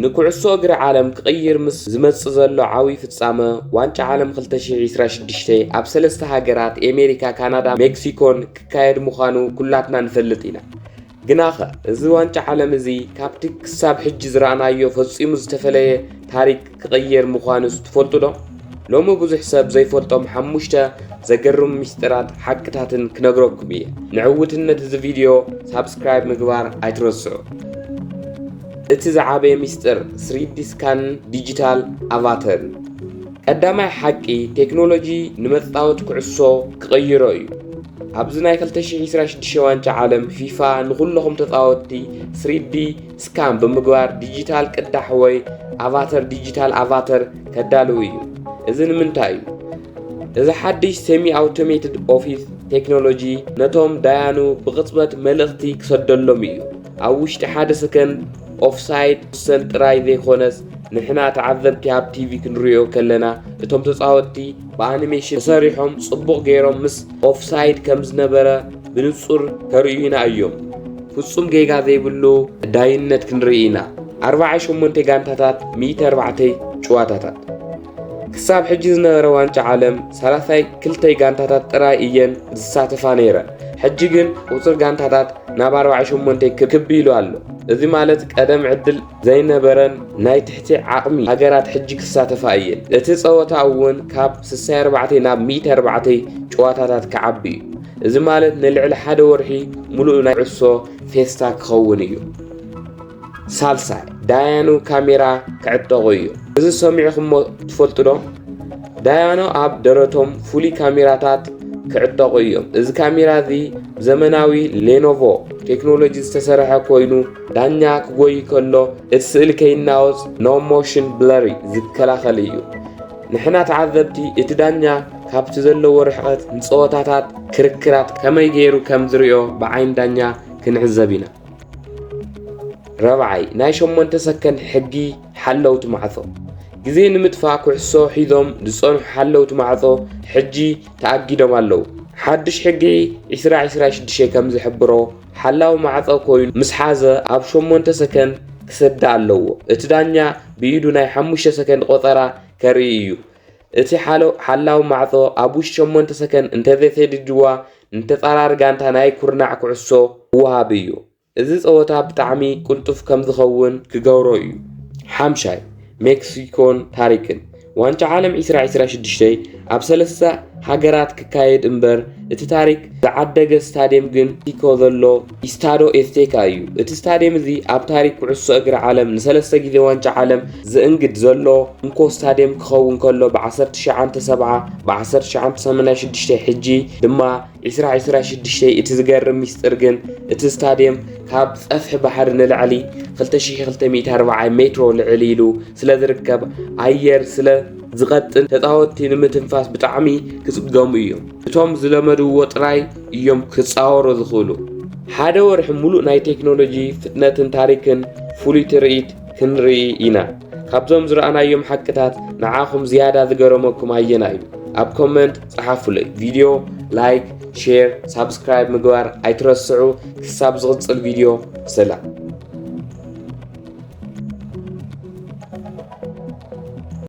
ንኩዕሶ እግሪ ዓለም ክቕይር ምስ ዝመጽእ ዘሎ ዓብይ ፍጻመ ዋንጫ ዓለም 2026 ኣብ 3 ሃገራት ኣሜሪካ፣ ካናዳ፣ ሜክሲኮን ክካየድ ምዃኑ ኩላትና ንፈልጥ ኢና። ግናኸ እዚ ዋንጫ ዓለም እዚ ካብቲ ክሳብ ሕጂ ዝረኣናዮ ፈጺሙ ዝተፈለየ ታሪክ ክቕይር ምዃኑ ትፈልጡ ዶ? ሎሚ ብዙሕ ሰብ ዘይፈልጦም 5 ዘገርሙ ምስጢራት ሓቅታትን ክነግረኩም እየ። ንዕውትነት እዚ ቪድዮ ሳብስክራይብ ምግባር ኣይትረስዑ። እቲ ዝዓበየ ምስጢር 3D ስካን ዲጂታል ኣቫተር። ቀዳማይ ሓቂ ቴክኖሎጂ ንመጻወቲ ኩዕሶ ክቕይሮ እዩ። ኣብዚ ናይ 2026 ዋንጫ ዓለም ፊፋ ንኹሎም ተጻወትቲ 3D ስካን ብምግባር ዲጂታል ቅዳሕ ወይ ዲጂታል ኣቫተር ከዳልው እዩ። እዚ ንምንታይ እዩ? እዚ ሓድሽ ሴሚ ኣውቶሜትድ ኦፊስ ቴክኖሎጂ ነቶም ዳያኑ ብቕጽበት መልእኽቲ ክሰደሎም እዩ። ኣብ ውሽጢ 1 ሰከንድ ኦፍሳይድ ሰን ጥራይ ዘይኮነስ ንሕና ተዓዘብቲ ኣብ ቲቪ ክንሪኦ ከለና እቶም ተጻወትቲ ብኣኒሜሽን ተሰሪሖም ጽቡቕ ገይሮም ምስ ኦፍሳይድ ከም ዝነበረ ብንጹር ከርእዩና እዮም። ፍጹም ጌጋ ዘይብሉ ዳይነት ክንርኢ ኢና። 48 ጋንታታት 104 ጨዋታታት ክሳብ ሕጂ ዝነበረ ዋንጫ ዓለም 32 ጋንታታት ጥራይ እየን ዝሳተፋ ነይረን። ሕጂ ግን ቁጽር ጋንታታት ናብ 48 ክቢሉ ኣሎ። እዚ ማለት ቀደም ዕድል ዘይነበረን ናይ ትሕቲ ዓቕሚ ሃገራት ሕጂ ክሳተፋ እየን። እቲ ጸወታ እውን ካብ 64 ናብ 104 ጨዋታታት ክዓቢ እዩ። እዚ ማለት ንልዕሊ 1 ወርሒ ሙሉእ ናይ ኩዕሶ ፌስታ ክኸውን እዩ። ሳልሳይ ዳያኑ ካሜራ ክዕጠቑ እዩ። እዚ ሰሚዕኹሞ ትፈልጡ ዶ? ዳያኑ ኣብ ደረቶም ፍሉይ ካሜራታት ክዕጠቑ እዮም። እዚ ካሜራ እዚ ዘመናዊ ሌኖቮ ቴክኖሎጂ ዝተሰርሐ ኮይኑ ዳኛ ክጎይ ከሎ እቲ ስእሊ ከይናወጽ ኖ ሞሽን ብለሪ ዝከላኸል እዩ። ንሕና ተዓዘብቲ እቲ ዳኛ ካብቲ ዘለዎ ርሕቐት ንጸወታታት ክርክራት ከመይ ገይሩ ከም ዝሪኦ ብዓይን ዳኛ ክንዕዘብ ኢና። ረብዓይ ናይ 8 ሰከንድ ሕጊ ሓለውቲ ማዕጾ። ግዜ ንምጥፋእ ኩዕሶ ሒዞም ዝጸንሑ ሓለውቲ ማዕጾ ሕጂ ተኣጊዶም ኣለዉ። ሓድሽ ሕጊ 2026 ከም ዝሕብሮ ሓላዊ ማዕጾ ኮይኑ ምስ ሓዘ ኣብ 8 ሰከንድ ክሰዳ ኣለዎ። እቲ ዳኛ ብኢዱ ናይ 5 ሰከንድ ቆጠራ ከርኢ እዩ። እቲ ሓላዊ ማዕጾ ኣብ ውሽጢ 8 ሰከንድ እንተዘይሰዲድዋ ንተጻራሪ ጋንታ ናይ ኩርናዕ ኩዕሶ ውሃብ እዩ። እዚ ጸወታ ብጣዕሚ ቁልጡፍ ከም ዝኸውን ክገብሮ እዩ። ሓምሻይ ሜክሲኮን ታሪክን ዋንጫ ዓለም 2026 ኣብ 3 ሃገራት ክካየድ እምበር እቲ ታሪክ ዝዓደገ ስታድየም ግን ሜክሲኮ ዘሎ ኢስታዶ ኤስቴካ እዩ። እቲ ስታድየም እዚ ኣብ ታሪክ ኩዕሶ እግሪ ዓለም ን3 ግዜ ዋንጫ ዓለም ዝእንግድ ዘሎ እንኮ ስታድየም ክኸውን ከሎ ብ1970 ብ1986 ሕጂ ድማ 2026 እቲ ዝገርም ምስጢር ግን እቲ ስታድየም ካብ ጸፍሒ ባሕሪ ንላዕሊ 2240 ሜትሮ ልዕል ኢሉ ስለ ዝርከብ ኣየር ስለ ዝቐጥን ተጻወትቲ ንምትንፋስ ብጣዕሚ ክጽገሙ እዮም። እቶም ዝለመድዎ ጥራይ እዮም ክጻወሩ ዝኽእሉ። 1 ወርሒ ሙሉእ ናይ ቴክኖሎጂ ፍጥነትን ታሪክን ፍሉይ ትርኢት ክንርኢ ኢና። ካብዞም ዝረኣናዮም ሓቅታት ንዓኹም ዝያዳ ዝገረመኩም ኣየና እዩ? ኣብ ኮመንት ጸሓፉለይ። ቪድዮ ላይክ፣ ሼር፣ ሳብስክራይብ ምግባር ኣይትረስዑ። ክሳብ ዝቕጽል ቪድዮ ሰላም።